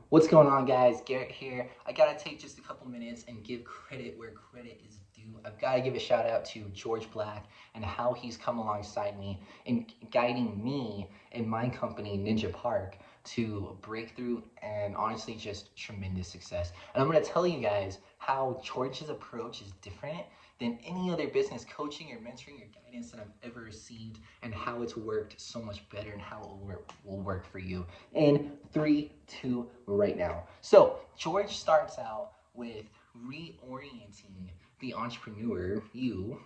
What's going on, guys? Garrett here. I gotta take just a couple minutes and give credit where credit is due. I've gotta give a shout out to George Black and how he's come alongside me in guiding me in my company, Ninja Park, to breakthrough and honestly just tremendous success. And I'm gonna tell you guys how George's approach is different than any other business coaching or mentoring or guidance that I've ever received, and how it's worked so much better and how it will work for you in 3, 2, right now. So George starts out with reorienting the entrepreneur, you,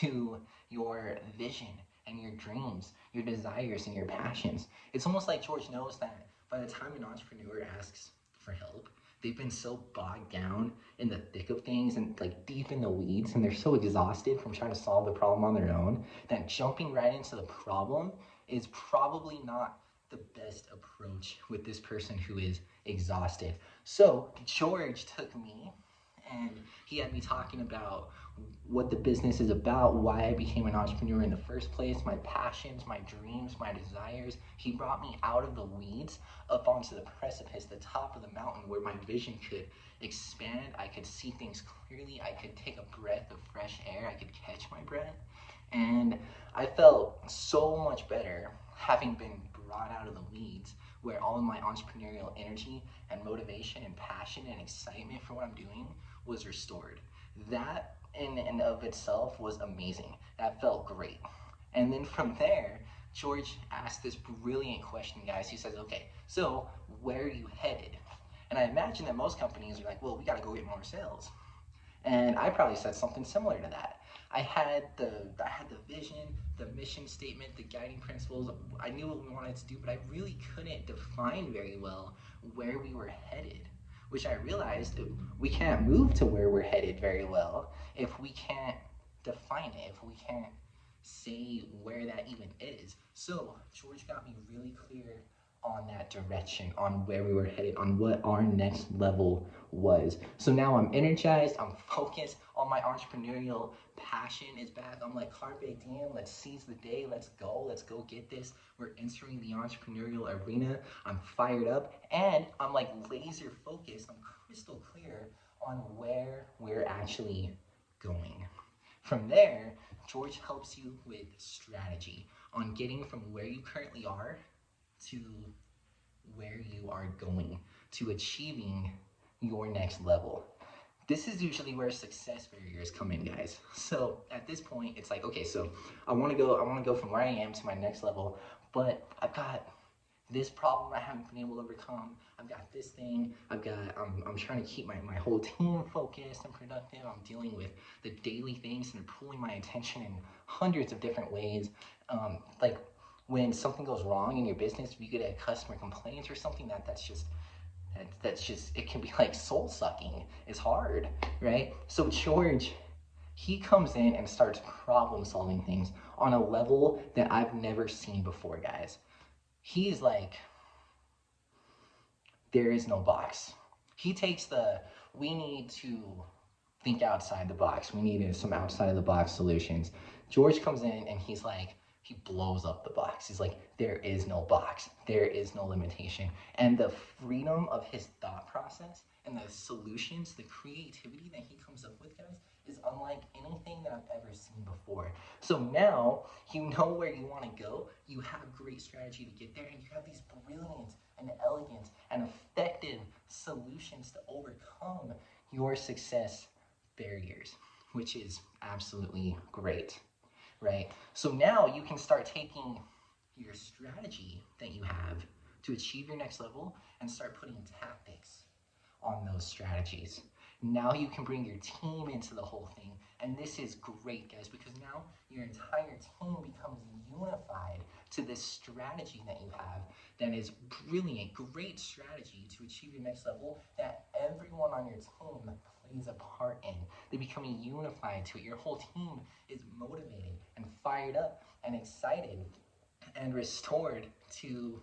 to your vision and your dreams, your desires and your passions. It's almost like George knows that by the time an entrepreneur asks for help, they've been so bogged down in the thick of things and like deep in the weeds, and they're so exhausted from trying to solve the problem on their own that jumping right into the problem is probably not the best approach with this person who is exhausted. So George took me and he had me talking about what the business is about, why I became an entrepreneur in the first place, my passions, my dreams, my desires. He brought me out of the weeds up onto the precipice, the top of the mountain, where my vision could expand. I could see things clearly. I could take a breath of fresh air. I could catch my breath. And I felt so much better having been brought out of the weeds, where all of my entrepreneurial energy and motivation and passion and excitement for what I'm doing was restored. That in and of itself was amazing. That felt great. And then from there, George asked this brilliant question, guys. He says, okay, so where are you headed? And I imagine that most companies are like, well, we got to go get more sales. And I probably said something similar to that. I had the vision, the mission statement, the guiding principles. I knew what we wanted to do, but I really couldn't define very well where we were headed. Which I realized we can't move to where we're headed very well if we can't define it, if we can't say where that even is. So George got me really clear on that direction, on where we were headed, on what our next level was. So now I'm energized, I'm focused, all my entrepreneurial passion is back. I'm like, carpe diem, let's seize the day, let's go get this. We're entering the entrepreneurial arena. I'm fired up and I'm like laser focused, I'm crystal clear on where we're actually going. From there, George helps you with strategy on getting from where you currently are to where you are going, to achieving your next level. This is usually where success barriers come in, guys. So at this point, it's like, okay, so I want to go from where I am to my next level, but I've got this problem I haven't been able to overcome. I've got this thing. I'm trying to keep my whole team focused and productive. I'm dealing with the daily things and they're pulling my attention in hundreds of different ways. Like when something goes wrong in your business, if you get a customer complaint or something, that's just it can be like soul sucking. It's hard, right? So George, he comes in and starts problem solving things on a level that I've never seen before, guys. He's like, there is no box. He takes we need to think outside the box. We need some outside of the box solutions. George comes in and he's like, he blows up the box. He's like, there is no box. There is no limitation. And the freedom of his thought process and the solutions, the creativity that he comes up with, guys, is unlike anything that I've ever seen before. So now you know where you want to go. You have great strategy to get there, and you have these brilliant and elegant and effective solutions to overcome your success barriers, which is absolutely great, right? So now you can start taking your strategy that you have to achieve your next level and start putting tactics on those strategies. Now you can bring your team into the whole thing. And this is great, guys, because now your entire team becomes unified to this strategy that you have that is brilliant, great strategy to achieve your next level that everyone on your team plays a part in. They become unified to it. Your whole team is motivated and fired up and excited and restored to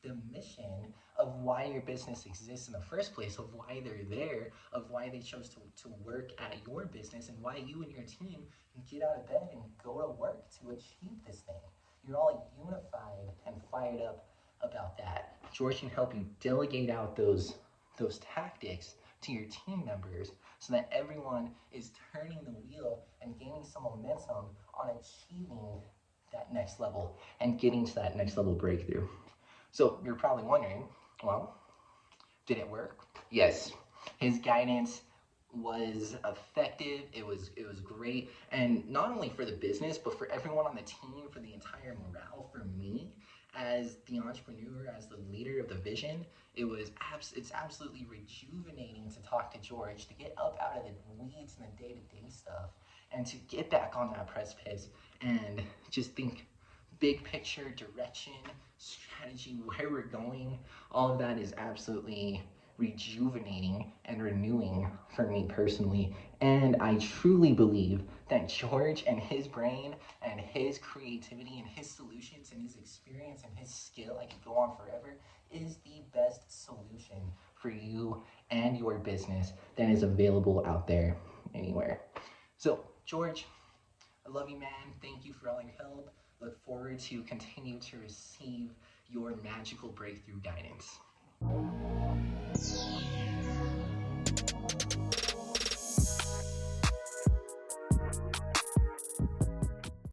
the mission of why your business exists in the first place, of why they're there, of why they chose to work at your business, and why you and your team can get out of bed and go to work to achieve this thing. You're all unified and fired up about that. George can help you delegate out those tactics to your team members so that everyone is turning the wheel and gaining some momentum on achieving that next level and getting to that next level breakthrough. So you're probably wondering, well, did it work? Yes. His guidance was effective. It was great, and not only for the business, but for everyone on the team, for the entire morale, for me as the entrepreneur, as the leader of the vision. It's absolutely rejuvenating to talk to George, to get up out of the weeds and the day-to-day stuff, and to get back on that precipice and just think big picture, direction, strategy, where we're going. All of that is absolutely rejuvenating and renewing for me personally. And I truly believe that George and his brain and his creativity and his solutions and his experience and his skill, I could go on forever, is the best solution for you and your business that is available out there anywhere. So, George, I love you, man. Thank you for all your help. Look forward to continue to receive your magical breakthrough guidance.